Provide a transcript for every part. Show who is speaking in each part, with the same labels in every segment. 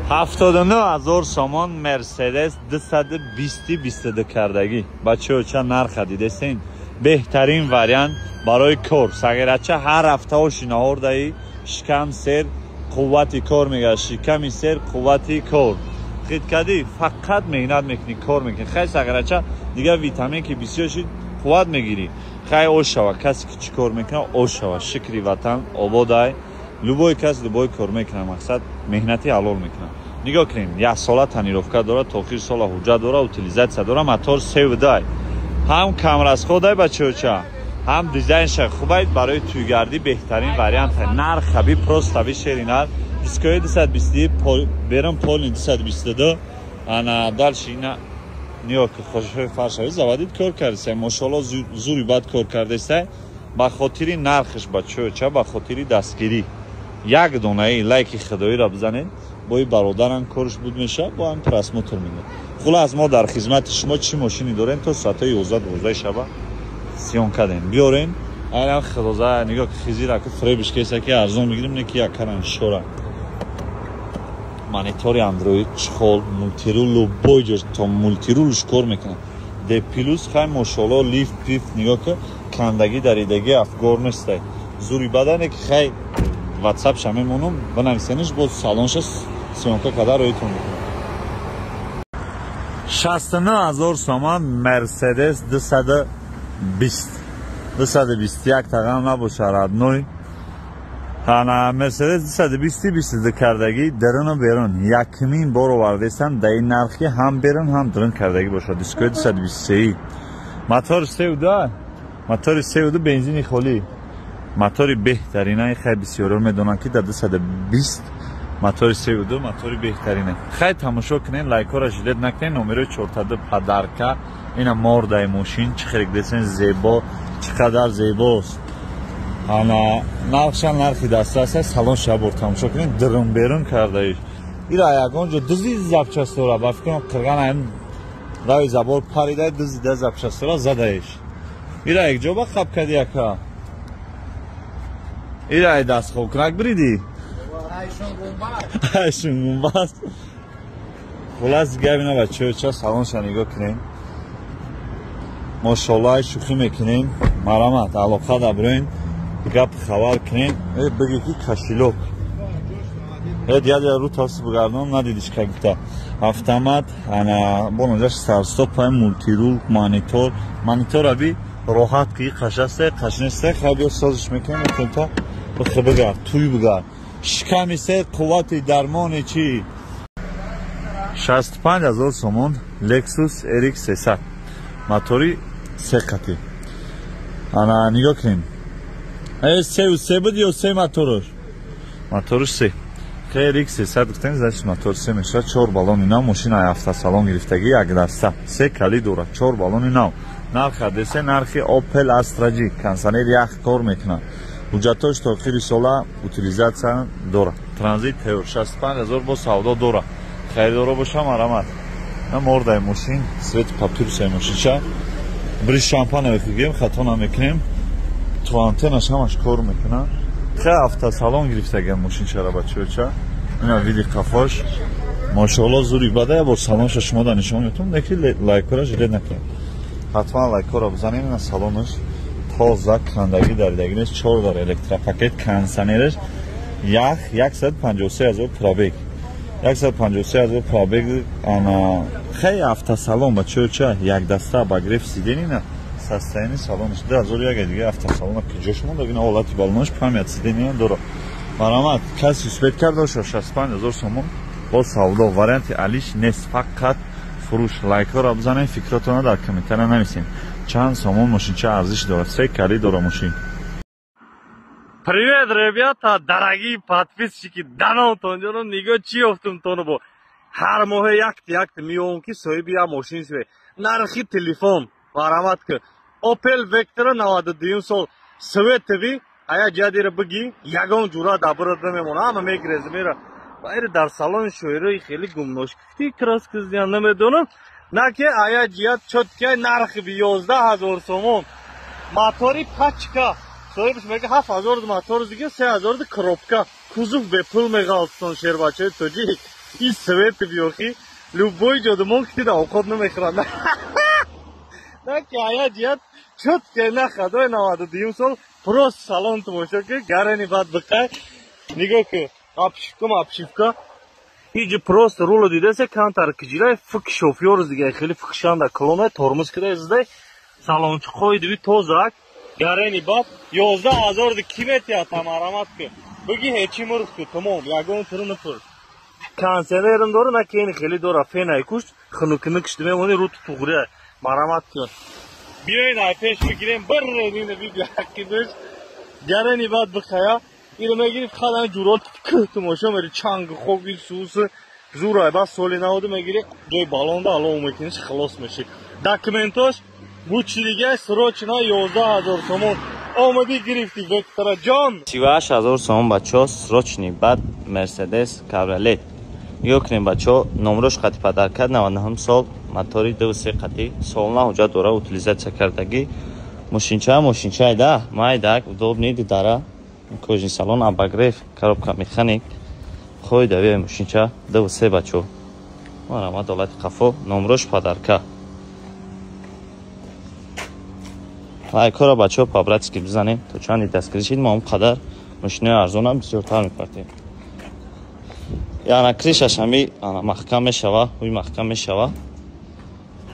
Speaker 1: 79000 сомон Mercedes 220 кардагӣ. Бачаҳо ча нарх дидесин? Беҳтарин вариант барои кор. Сагерача ҳар ҳафтаҳо шинаҳордаи шикам сер қуввати кор мегӯяд. Шиками сер қуввати кор. Хидкади фақат меҳнат мекунӣ, кор мекунӣ. Хай сагерача дига витамин ки бисёр шид қувват мегирӣ. Хай ош шава. Касе ки чӣ кор мекуна ош шава. Шикри ватан ободай. Любой кас любой кор мекуна. Мақсад меҳнати ҳалол мекуна. Нигоҳ кунед, 1 сола танировка дорад, то охири сола ҳуҷҷат дорад, утилизатсия дорад, мотор севдай. Ҳам камрасходай бачаҳоча, ҳам дизайнша хубай барои тӯйгардӣ беҳтарин вариант. Нарх хаби просто хаби шеринар. Дискои 220 берам полни 222. Ана дальше ина нигоҳ ки хошои фаршави заводид кор кардесай. Мошалло зури бад кор кардесай. Ба хотири нархш бачаҳоча, ба хотири дастгирӣ. Як донаи лайки худоиро бизанед. Бои бародарам корш буд меша, бо ҳам просмотр мегӯяд. Хулас мо дар хизмати шумо чӣ машини дорем то соати 11-12 шаба сиёнка дем. Биёрен, айна худоза нигоҳ ки хизира ки фребиш кеса ки арзон мегирем, не ки якаран шора. Монитори Android чхол, мультирул бой ҷош то мультирулш кор мекунад. D+ хай мошалло лифт пиф нигоҳ ки кандагӣ даридаги афгор нестай. Зури бадане ки хай WhatsApp ша мемонам, бинависениш бо салонша сиёнка кадар роитон мекунам. 69000 сомон Mercedes 221 тагам набоша родной. Ана Mercedes 220 кардагӣ даруну берун якмин бор овардестан даи нархи ҳам берун ҳам дарун кардагӣ бошад. Дискои 223. Мотори севда, мотори севда бензини холӣ. Мотори беҳтаринаи хай бисёрор медонанд ки дар 220 мотори севду мотори беҳтарина. Хай тамошо кунед, лайкора жилет накунед, номерои 42 падарка. Ина мордаи мошин чӣ хелик десен зебо, чӣ қадар зебост. Ана нархша нархи дастрас аст. Салон шабор тамошо кунед, дурун берун кардаиш. Ира ягон ҷо дузи запчастора ба фикрам қирган ам рави забор паридай дузи да запчастора задаиш. Ира якҷо ба хабкади яка. Ира ай даст хокрак бриди. Айшун гумбас. Хулас гавина бачаҳоча салонша нигоҳ кунем. Мошалло ай шӯхӣ мекунем. Марамат алоқа даброин. Гап хабар кунем. Биги ки кашилок. Яде рӯ тавсӣ бигардонам надидиш кагита. Автомат ана бонажаш старстоп пай мультирул монитор. Монитор аби роҳат ки қашасте қашнесте хабиё созиш мекунем конта бихибигар туй бигар. Шиками се қуввати дармони чӣ? 65000 сомон Lexus RX 300. Мотори се қати. Ана нигоҳ кунем. Se буд ё се моторош? Моториш се. RX 300 гуфтем, значит мотор се меша. 4 балони нав, машина автосалон гирифтагӣ як даста. Се кали дорад, 4 балони нав. Нарха десе нархи Opel Astra G. Консонер ях кор мекунад. ҳуҷҷатош то охири сола утилизатсия дорад. Транзит тайёр 65000 бо савдо дорад. Харидоро боша марамат. На мордаи мошин, свети папирусаи мошинча. Бриш шампана мекунем, хато намекунем. То антенаш ҳамаш кор мекунад. Хай автосалон гирифтагиам мошинчара бачаҳоча. Ина види қафош. Мошалло зури бада бо салонша шумо да нишон метавон, леки лайкора жилет накунед. Ҳатман лайкора бизанем ина салонаш. Тоза кандагӣ даридаги нест, 4 дар электропакет, кондиционераш 153000 пробег. 153000 пробег. Ана хай автосалон бачаҳоча як даста ба гриф сиденина состоянии салонаш 2001 дига автосалон ки ҷош монда ина ҳолати балонаш памят сидения дора. Марамат каси успет карда 65000 сомон бо савдо. Варианти алиш нест, фақат фурӯш. Лайкора бизанед, фикратона дар комментария нависем. Чанд сомон машинча арзиш дорад? Се кали дора машин.
Speaker 2: Привет, ребята, дорогие подписчики, давно нигоҳ чӣ ёфтум тону бо ҳар моҳе якти миёвам ки соҳиби я машин шаве. Нархи телефон марамат ки Opel Vectra 92 сол светови ая ҷадира биги ягон ҷура дабрад намемона, ҳама мегиреза мера. Байре дар салони шоираи хеле гумношкифти краски зиян намедонам. Наке ая ҷият чоткай нархи 11000 сомон. Мотори пачка. Соҳибш мега 7000 мотор дига 3000 коробка. Кузов бепул мегалстон шербачаи тоҷик. این سویت بیوخی любой جاده مون که اوقات نمیخورن نه که آیا جیت شد که نه خدای 92 سال پروست سالن تماشا که گرانی بعد بخواه نگاه که апшивка اینجا پروست رولو دیده سه کانتر کجیره فک شوفیور دیگه خیلی فکشانده کلونه ترمز کده زده سالن چخوی دوی توزاک گرانی بعد 11000 کیلومتر تمامات که بگی هیچی مرد که تمام یگان ترون پر کانسرن داره نه که این خیلی داره فنای کوش خنوکنکشتمه مونی رو تو توغره مرامت کن بیاین ای پیش بگیریم برین این ویدیو حقیقتش گرانی بعد بخیا اینو میگیرید خدای جورات که تماشا میری چنگ خوبی سوس زورای بعد سولی نهاده میگیری جای بالون ده الان میکنیش خلاص میشه داکومنتاش bu çilige срочно 11000 сомон آمدی گرفتی وکتر جان
Speaker 1: 38000 сомон бачо срочный бад мерседес кабриолет ёкнем бачо номрош хати падаркад 99 сол мотори 2 қати солна ҳуҷҷат дора утилизатсия кардагӣ мошинчаи да майдак удобный дара кожаный салон обогрев коробка механик хои дави мошинча 2 бачо марама долати қафо номрош падарка лайкора бачо по-братски бизанем то чанди дастгиришид мо қадар мошинаи арзонам бисёртар мекардем яна кришашами ана маҳкам мешава ӯи маҳкам мешава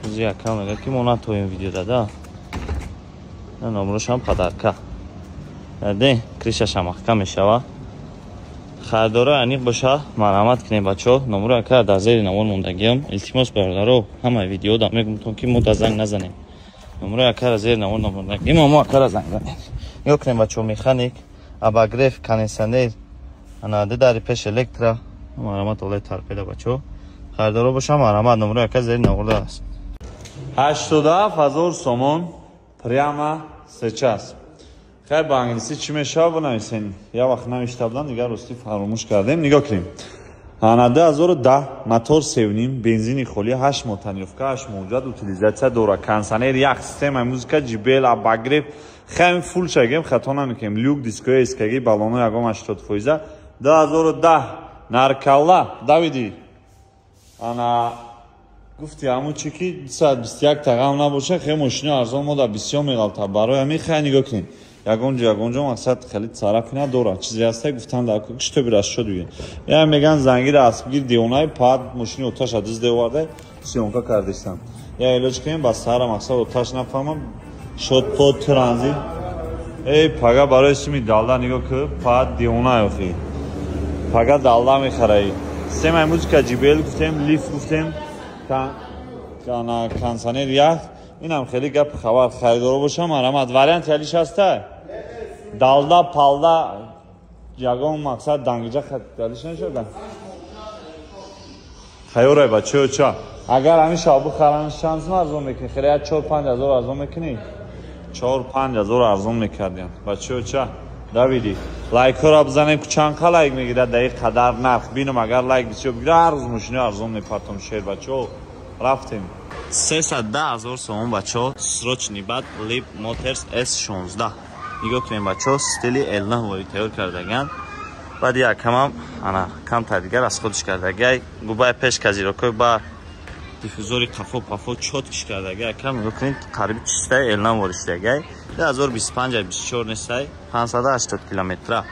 Speaker 1: ӯзи якам мега ки мо натоем видео дада номрошам падарка яде кришашам маҳкам мешава خریدارا انیق باشه مرحمت کنیم بچه ها نمره اکر در زیر نوان موندگیم التماس برادرها همه ویدیو دا میگم که ما زنگ نزنیم نمره اکر زیر نوان موندگیم ما اکر زنگ زنیم یا کنیم بچه ها میخانیک اباگریف کانیسانر اناده داری پیش الکترا مرحمت الله ترپیده بچه ها خریدارا باشه مرحمت نمره اکر زیر نوان است 87000 сомон прямо сейчас خیر با انگلیسی چی میشه بنویسین یا وقت نوشته بودم دیگه راستی فراموش کردیم نگاه کنیم هانده 2010 мотор سیونیم بنزینی خالی 8 موتوریفکا 8 موجود утилизация داره کانسانر یک سیستم موزیکا جیبل اباگریف خیلی فول شگیم خطا نمیکنیم لیوک دیسکوی اسکگی بالونه یگام 80% 2010 نارکالا давиди انا گفتی همون چی که 221 تقام نباشه خیلی ماشین ارزان ما در بسیار میغلطه برای همین خیلی نگاه کنیم یگونجا مقصد خیلی طرفی نداره چیزی هسته گفتن در کوکش تو براش شد دیگه یعنی میگن زنگیر اسبگیر دیونای پاد ماشین اوتاش ادز دیوارده سیونکا کردیستم یا علاج کنیم با سهر مقصد اوتاش نفهمم شد پاد ترانزی ای پاگا برای اسمی دالده نگاه که پاد دیونای اخی پاگا دالده میخرایی سیمای موزیکا جیبل گفتیم لیف گفتیم کانسانر یک این هم خیلی گپ خبر خریدارو باشم مرحمت وریانت یلیش هسته دالدا پالدا یگان مقصد دنگجا یلیش نشده خیوره بچه چه اگر همین شابو خرانش چند ارزون میکنی خیلی 4-5 هزار ارزون میکنی 4-5 هزار ارزون میکردیم بچه چه давиди лайк ро бзанем ки чанд ка лайк мегирад дар ин қадар нарх бинам агар лайк бисёр бигирад ҳар рӯз мошини арзон мепартам шер бачаҳо рафтем 310,000 сомон бачаҳо срочный бад либ мотерс S16 нигоҳ кунем бачаҳо стили элна вори тайёр кардаган баъд якамам ана камтар дигар аз худиш кардагай губаи пеш казирокой ба диффузори қафо пафо чоткиш кардагай якам нигоҳ кунед қариби чистаи элна вори шидагай 2025-24 нестай 580 километра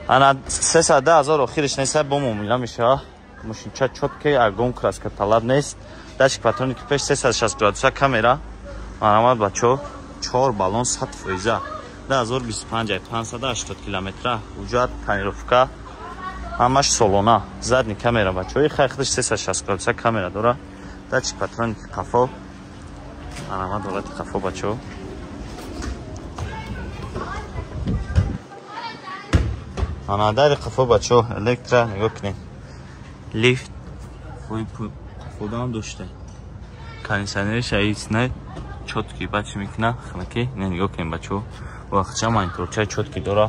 Speaker 1: ана 310,000 охириш нестай бо муомила меша мошинча чоткаи агон краска талаб нест дашик патрони ки пеш 360 градуса камера марҳамат бачаҳо 4 баллон 100%. 2025 580 километра ҳуҷҷат тонировка ҳамаш солона задни камера бачаҳои хайхдаш 360 градуса камера дора датчик патрони қафо марҳамат ҳолати қафо бачаҳо анадари қафо бачаҳо электра нигоҳ кунед лифт қафодаам дошта кондитсионери шаисна чотки бачи мекуна ханаки не нигоҳ кунед бачаҳо вақтча мониторчаи чотки дора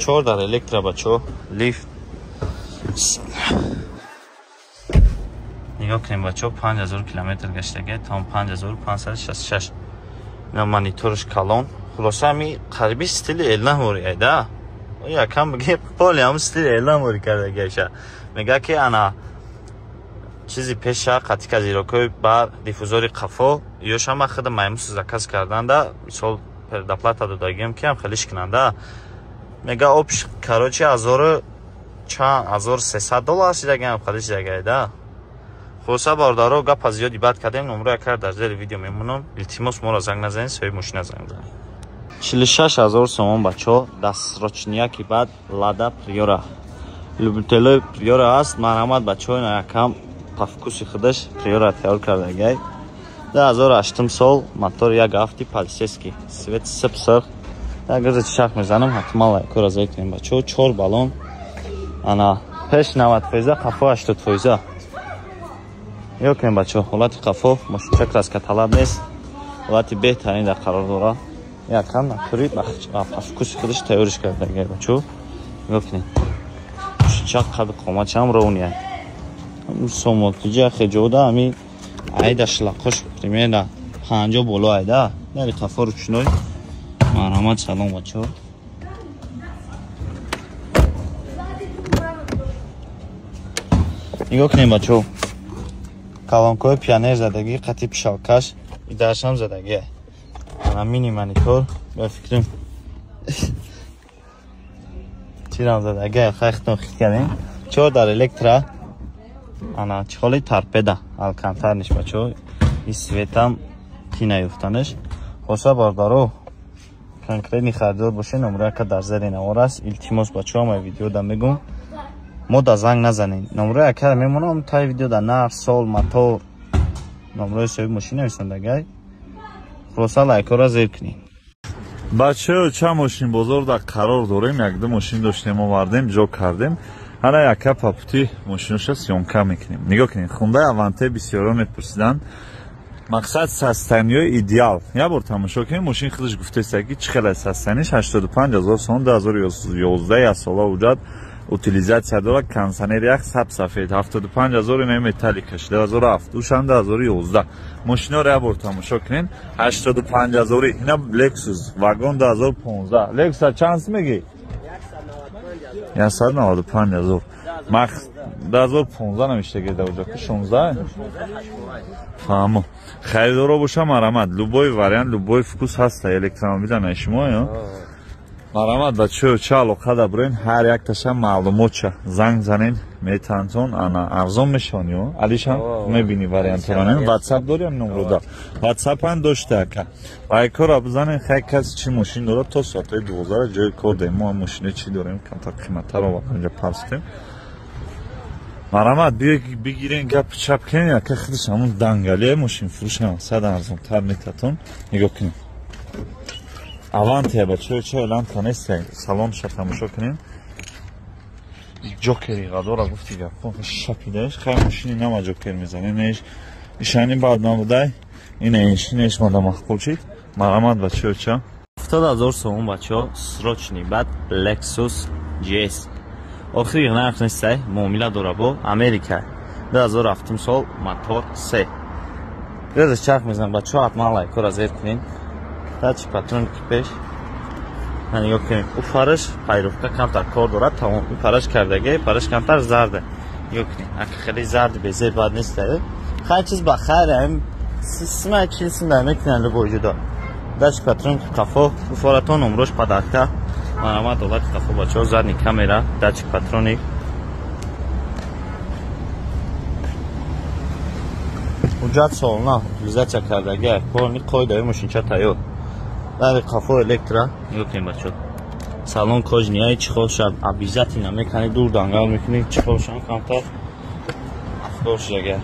Speaker 1: чор дар электра бачаҳо лифт нигоҳ кунед бачаҳо 5000 километр гаштагай там 5566 ина мониторш калон
Speaker 3: خلاصه می قریبی استیل اعلام وری دا یا کم بگه پالی هم استیل اعلام وری کرده گیشه میگه که انا چیزی پیش قطعی که زیراکوی بر دیفوزوری قفو یا شما خود مایموس زکاز کردن دا سال پر دپلاتا دادگیم که هم خیلیش کننده میگه آبش کراچی 1300 دلار سیده گیم خیلیش دیگه دا خلاصه باردارو گپ زیادی بد کردیم نمره کرد در زیر ویدیو میمونم التماس ما را زنگ نزنید صاحب ماشین زنگ بزنید 46000 сомон бачо дастрочнияки бад лада приора любителои приора аст марҳамат бачо ина якам по вкуси худаш приора тайёр кардагай 2008 сол мотор як ҳафти полисейский свет сипсир як рӯзе чишак мезанам ҳатман лайкора зайкунем бачо 4 баллон ана пеш 90% қафо 80% ёкунем бачо ҳолати қафо мошинчак раз ка талаб нест ҳолати беҳтарин дар қарор дора якам накурид по вкуси худаш тайёриш кардагай бачо ёкунем мошинчак қади қомачам ровния сомокиҷа хеҷода ами айда шлақош примерно 50 боло айда яри қафо ручной марҳамат салом бачо нигоҳ кунем бачо калонкои пионер задагӣ қатъи пишалкаш идарашам задагӣ ана мини монитор бефикрам чирам задагӣ хайхтон хит кардем 4 дар электра ана чихоли торпеда алкантарниш бачо и светам ки наёфтаниш хоса бардаро конкретни харидор боше номерака дар зери навор аст илтимос бачо ама видео да мегум мо да занг назанем номераи ака мемонам тай видео да нарх сол мотор номерои соҳиби мошин нависандагай хоса лайкора зер кунем
Speaker 1: бачаё ча мошин бозор да қарор дорем якду мошин доштем овардем ҷо кардем ҳана яка папути мошиноша сёмка мекунем нигоҳ кунем хундаи аванте бисёро мепурсидан мақсад састаниёи идеал як бор тамошо кунем мошин худаш гуфтааст ки чӣ қадар састаниш 85000 сом 2011 як сола уҷат утилизация дора кондиционер як саб сафед 75000 ина металликаш 2007 душан 2011 мошиноро як бор тамошо кунем 85000 ина Lexus вагон 2015 Lexus чанд меги 195000 мах 2015 намиштаги да уҷа ки 16 фаҳмо харидоро боша марҳамат любой вариант любой вкус ҳаста электромобила на шумо ё марҳамат бачаё ча алоқа да бурен ҳар якташа маълумотша занг занен метавонтон ана арзон мешаванд ё алишам мебини варианторанен ватсап дорем номрода ватсапан дошта ака вайкора бизанен хай кас чӣ мошин дорад то соатаи 12 ҷои кор дем мо мошине чӣ дорем камтар қиматтаро вақонҷа парстем марҳамат бигирен гап чап кунем яка худаш ҳамун дангалия мошин фурӯшам 100 арзонтар метатон нигоҳ кунем аванте бачаё ча элан танест салонша тамошо кунем ҷокери ғадора гуфти гапҳо шапидаиш хай мошини нама ҷокер мезанем неш ишани бад набудай ина иншинеш мада махқул шид марҳамат бачаё ча 70000 сомон бачаё срочни бад Lexus GS охири нарх нестай муомила дора бо Америка 2007 сол мотор 3 рӯзе чарх мезанам бачаё ҳатман лайкора зер кунем дачи патроники пеш нигоҳ кунем у фараш пайровка камтар кор дорад тамом у фараш кардаги фараш камтар зарда нигоҳ кунем ака хеле зарди безе бад нест хай чиз ба хайр сима чилсин да мекунан любой ҷудо дачи патроники қафо у фаратон номрош падакта марҳамат ҳолати қафо бачаҳо задни камера дачи патроник ҳуҷҷат солна утилизация кардаги корни қоидаи мошинча тайёр дари қафо электра нигоҳ кунем бачаҳо салон кожнияи чихошад обязательно мекани дур дангал мекунӣ чихошам камтар афдошага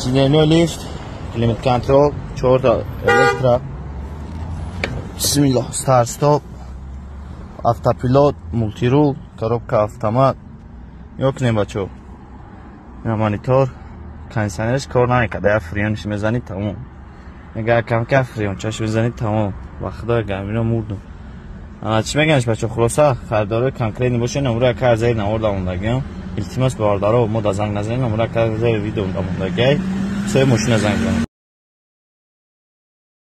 Speaker 1: сиденёй лифт климат контрол 4 электра бисмилла старт стоп автопилот мультирул коробка автомат нигоҳ кунем бачаҳо ина монитор кондиционерш кор намекарда як фриониш мезанид тамом ягар камкам фриончаш мезанид тамом ба худо гармиро мурдум ана чӣ меганаш бачаҳо хулоса харидории конкретни боше номераи кар зери навор да мондагиам илтимос ба бардаро мо да занг назанем номераи кар зери видео да мондагиай соҳиби мошина занг занем